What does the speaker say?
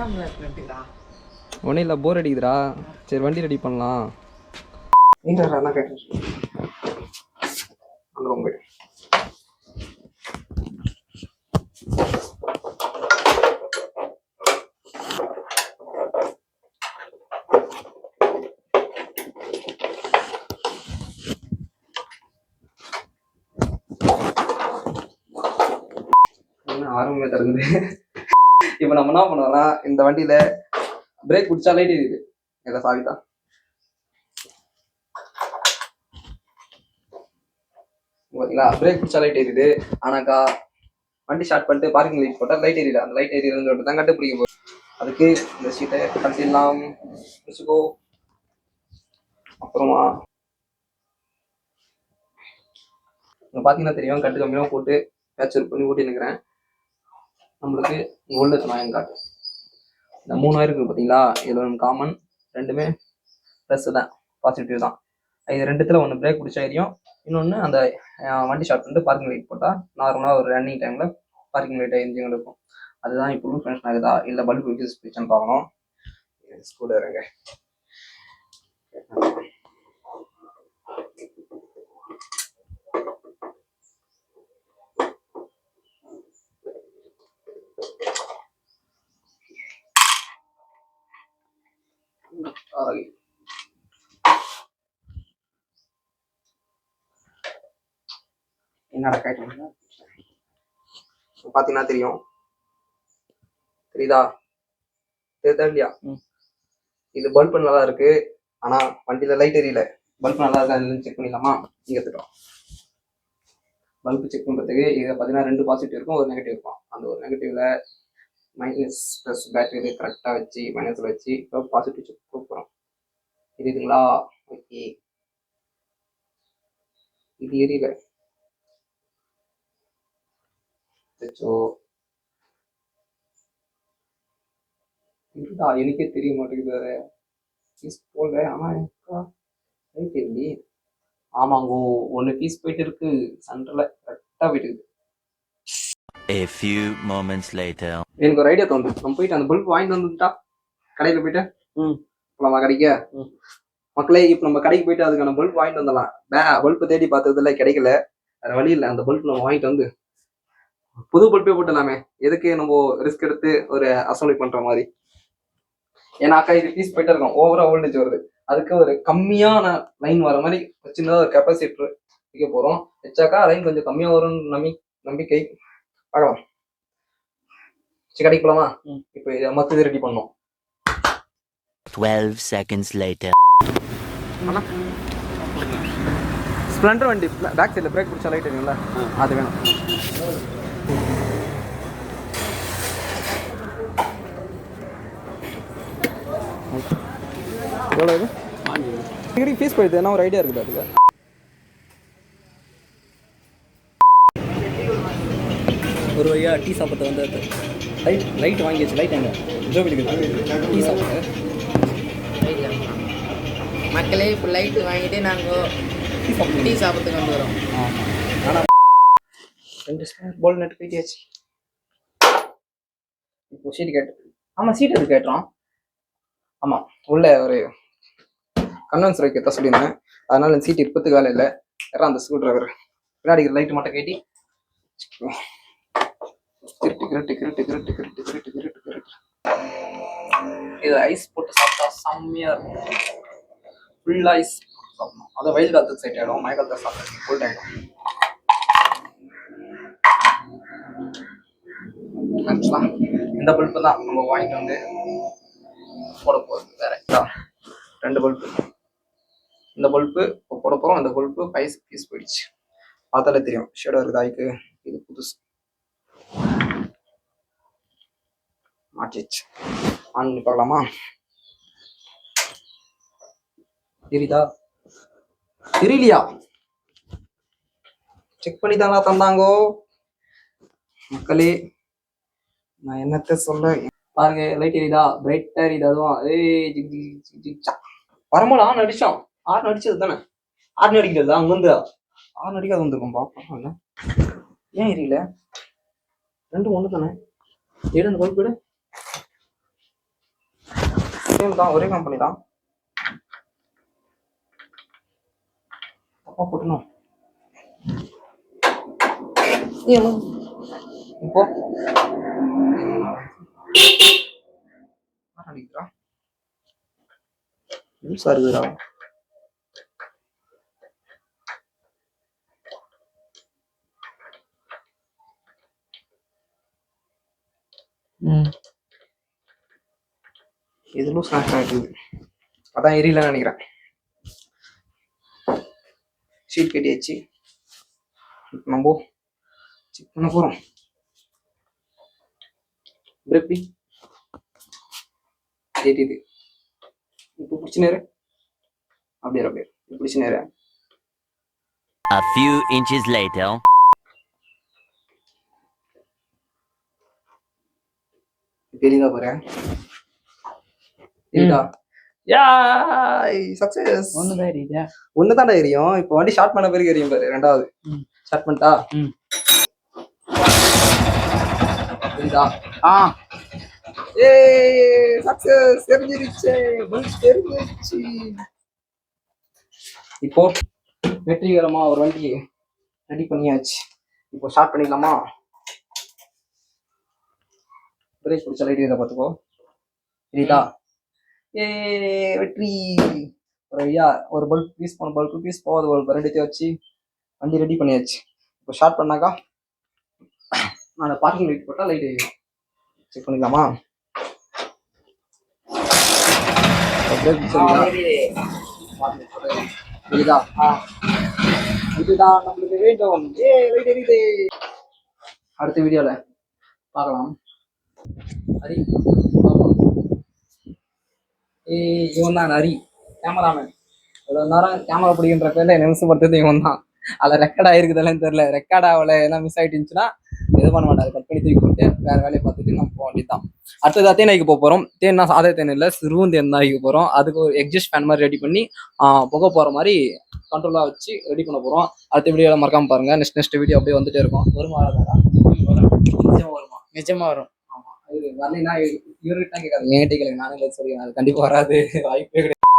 ஒன்றும் இல்லை, போர் அடிக்குதுடா. சரி வண்டி ரெடி பண்ணலாம். ஆரம்பமே தருது. இப்போ நம்ம என்ன பண்ணுவோம்னா, இந்த வண்டியில பிரேக் பிடிச்சா லைட் எரியுது. இதை சாவிதான் பார்த்தீங்களா, பிரேக் பிடிச்சா லைட் எரியுது. ஆனாக்கா வண்டி ஸ்டார்ட் பண்ணிட்டு பார்க்கிங் லைட் போட்டால் லைட் எரியல. அந்த லைட் எரியுதுன்னு சொல்லிட்டு தான் கண்டுபிடிக்க போகுது. அதுக்கு இந்த சீட்டை கட்டிடலாம் வச்சுக்கோ. அப்புறமா இங்கே பார்த்தீங்கன்னா தெரியும், கட்டு கம்மியாக போட்டு கேப்சர் பண்ணி ஓட்டி நிற்கிறேன். நம்மளுக்கு கோல்டு நான் காட்டு இந்த 3000 இருக்குது பார்த்தீங்களா, இதில் ஒன்று காமன், ரெண்டுமே ப்ளஸ் தான், பாசிட்டிவ் தான். இது ரெண்டுத்தில் ஒன்று பிரேக் பிடிச்சா எரியும், இன்னொன்று அந்த வண்டி ஸ்டார்ட் பண்ணிட்டு பார்க்கிங் லைட் போட்டால் நார்மலாக ஒரு ரன்னிங் டைமில் பார்க்கிங் லைட்டை எரிஞ்சுங்க இருக்கும். அதுதான் இப்போ ரூல் ஃபங்க்ஷன் ஆகுதா இல்லை பல்ப் ஃபிக்ஸ் பிடிச்சான்னு பார்க்கணும். ஸ்கூலில் இருங்க. என்னடா கேட்டீங்க பார்த்தீங்கன்னா தெரியும், தெரியுதா இல்லையா? இது பல்ப் நல்லா இருக்கு, ஆனா வண்டியில லைட் எரியல. பல்ப் நல்லா இருக்கா செக் பண்ணிடலாமா? இங்க எடுத்துட்டோம். பல்ப் செக் பண்றதுக்கு இதை பார்த்தீங்கன்னா 2 பாசிட்டிவ் இருக்கும், ஒரு நெகட்டிவ் இருக்கும். அந்த ஒரு நெகட்டிவ்ல மைனஸ் ப்ளஸ் பேட்டரி கரெக்டாக வச்சு மைனஸில் வச்சு இப்போ பாசிட்டிவ் செக் கொடுக்குறோம். தெரியுதுங்களா? ஓகே, இது எரியல. இருந்தா எனக்கே தெரிய மாட்டேங்குது போல. ஆனா லைட் எரியல. ஆமாங்கோ, ஒன்று பீஸ் போயிட்டு இருக்கு சென்டர்ல, கரெக்டாக போயிட்டு இருக்கு. A few moments later. எனக்கு ஒரு ஐடியா தோணுது. நம்ம போயிட்டு அந்த பல்ப் வாங்கிட்டு வந்துட்டா கடையில் போயிட்டு நம்ம கடைக்க மக்களே, இப்போ நம்ம கடைக்கு போயிட்டு அதுக்கான பல்ப் வாங்கிட்டு வந்துடலாம். பல்ப் தேடி பார்த்ததுல கிடைக்கல, வேற வழி இல்லை. அந்த பல்ப் நம்ம வாங்கிட்டு வந்து புது பல்பே போட்டுடலாமே. எதுக்கு நம்ம ரிஸ்க் எடுத்து ஒரு அசம்பிளி பண்ற மாதிரி? ஏன்னாக்கா இது பீஸ் போயிட்டே இருக்கும், ஓவரா வோல்டேஜ் வருது. அதுக்கு ஒரு கம்மியான லைன் வர மாதிரி சின்னதாக ஒரு கெப்பாசிட்டர் வைக்க போறோம். வச்சாக்கா லைன் கொஞ்சம் கம்மியா வரும்னு நம்பிக்கை. பார்க்கலாம். சரி, கடைக்கு போலாமா? இப்போ இதை மொத்தத்தை ரெடி பண்ணோம். 12 seconds later. ஸ்ப்ளெண்டர் வண்டி பேக் சைடில் பிரேக் பிடிச்சா லைட் இருக்குல்ல, அது வேணும். எவ்வளோ இது? டிகிரி ஃபீஸ் போயிடுது. என்ன ஒரு ஐடியா இருக்குது அதுக்கு? ஒரு வழியாக டீ சாப்பிட்டு வந்து லைட் வாங்கிடுச்சு. லைட் எங்க டீ சாப்பிட்டு மக்களே இப்போ லைட்டு வாங்கிட்டு நாங்கள் டீ சாப்பிட்றதுக்கு வந்து வரோம். ஆனால் 2 ஸ்பூன் போல் நட்டு போயிட்டாச்சு. இப்போ சீட்டு கேட்டு, ஆமாம் சீட்டு அது கேட்டுறோம். ஆமாம், உள்ள ஒரு கன்வென்சர் வைக்க சொல்லியிருந்தேன், அதனால இந்த சீட்டு இப்போத்துக்கு வேலை இல்லை. யாரா அந்த ஸ்க்ரூ டிரைவர் பின்னாடி லைட்டு மட்டும் கேட்டி இது ஐஸ் போட்டு சாப்பிட்டா செம்மையா இருக்கும். ஃபுல் ஐஸ் சாப்பிடணும். அதை வெயில் காலத்துக்கு செட் ஆகிடும், மழை காலத்துக்கு சாப்பிட்டு ஃபுல் ஆகிடும். இந்த பல்பு தான் நம்ம வாங்கிட்டு வந்து போட போகிறது. வேற 2 பல்பு. இந்த பல்பு போட போகிறோம். இந்த பல்பு பீஸ் போயிடுச்சு. பார்த்தாலே தெரியும் ஷேடோ இருக்குது ஆயிக்கு. இது புதுசு மாட்டிச்சு. ஆன் பண்ணி பார்க்கலாமா? தெரியுதா? தெரியலையா? செக் பண்ணி தானா தந்தாங்கோ மக்களே. நான் என்னத்த சொல்ல, பாருங்க லைட் எரியுதா? பிரைட்டா எரியுது. அதுவும் வரமாடா ஆன் அடிச்சோம். ஆர்ன் அடிச்சது தானே. ஆர்ன் அடிக்கிறது அங்க வந்து ஆர்ன் அடிக்காது வந்துருக்கும். பாப்பா ஏன் எரியல? 2 ஒன்று தானே. எடு அந்த பல்ப் எடு. சேம் தான், ஒரே கம்பெனி தான். தப்பா போட்டணும். இப்போ அடிக்கிறா லூசா இருக்குடா. இது லூஸ் ஆகுது, அதான் எரியலன்னு நினைக்கிறேன். ஷீட் கட்டியாச்சு, நம்ம செக் பண்ண போறோம். எப்படி ஏறிது இப்போ பிடிச்சி நேரு, அப்படியே அப்படியே பிடிச்சி Nehru. A few inches later. தெரியுதா பாரு, தெரியுதா? யாய் சக்சஸ். ஒண்ணுதான்டா எரியும். இப்போ வண்டி ஸ்டார்ட் பண்ண பிறகு எரியும் பாரு. ரெண்டாவது ஸ்டார்ட் பண்ணிட்டா தெரியுதா? ஏய் சக்சஸ், தெரிஞ்சிருச்சு, தெரிஞ்சிருச்சு. இப்போ வெற்றிகரமா ஒரு வண்டி ரெடி பண்ணியாச்சு. இப்போ ஸ்டார்ட் பண்ணிடலாமா? பிரேக் பிடிச்ச லைட் இதை பார்த்துக்கோ, தெரியுதா? ஏ வெற்றி. ஐயா ஒரு பல்ப் பீஸ் போன பல்ப் பீஸ் போகாத பல்ப் ரெண்டுத்தையும் வச்சு வண்டி ரெடி பண்ணியாச்சு. இப்போ ஸ்டார்ட் பண்ணாக்கா நான் பார்க்கிங் லைட் போட்டால் லைட் செக் பண்ணிக்கலாமா? தெரியுதா? இதுதான் நம்மளுக்கு வேண்டும். ஏ லைட் எரியுது. அடுத்த வீடியோல பார்க்கலாம். ஹரி இவன் தான் ஹரி, கேமராமேன். இவ்வளோ நேரம் கேமரா பிடிக்கின்ற பேர்ல நிமிஷப்படுத்துறது இவன் தான். அதில் ரெக்கார்ட் ஆகிருக்குதெல்லாம் தெரியல. ரெக்கார்ட் ஆகலை, எல்லாம் மிஸ் ஆகிட்டுச்சுன்னா எது பண்ண மாட்டாரு, கட் பண்ணி தூக்கி போட்டு வேறு வேலையை பார்த்துட்டு நம்ம போக வேண்டியது தான். அடுத்தது தேனாய்க்கு போக போகிறோம். தேன்னா சாதா தேன் இல்லை, சிறுவும் தேன் தான் போகிறோம். அதுக்கு ஒரு எக்ஸாஸ்ட் ஃபேன் மாதிரி ரெடி பண்ணி புகை போகிற மாதிரி கண்ட்ரோலாக வச்சு ரெடி பண்ண போகிறோம். அடுத்த வீடியோவில் மறக்காமல் பாருங்கள். நெக்ஸ்ட் வீடியோ அப்படியே வந்துட்டே இருக்கும். வருமா? நிச்சயமாக வருமா? நிஜமா வரும். ஆமாம், அது வரலைன்னா இவர்கிட்ட கேட்காது, என்கிட்ட கேட்கல, நானே சொல்லிக்கிறேன். அது கண்டிப்பாக வராது, வாய்ப்பே கிடையாது.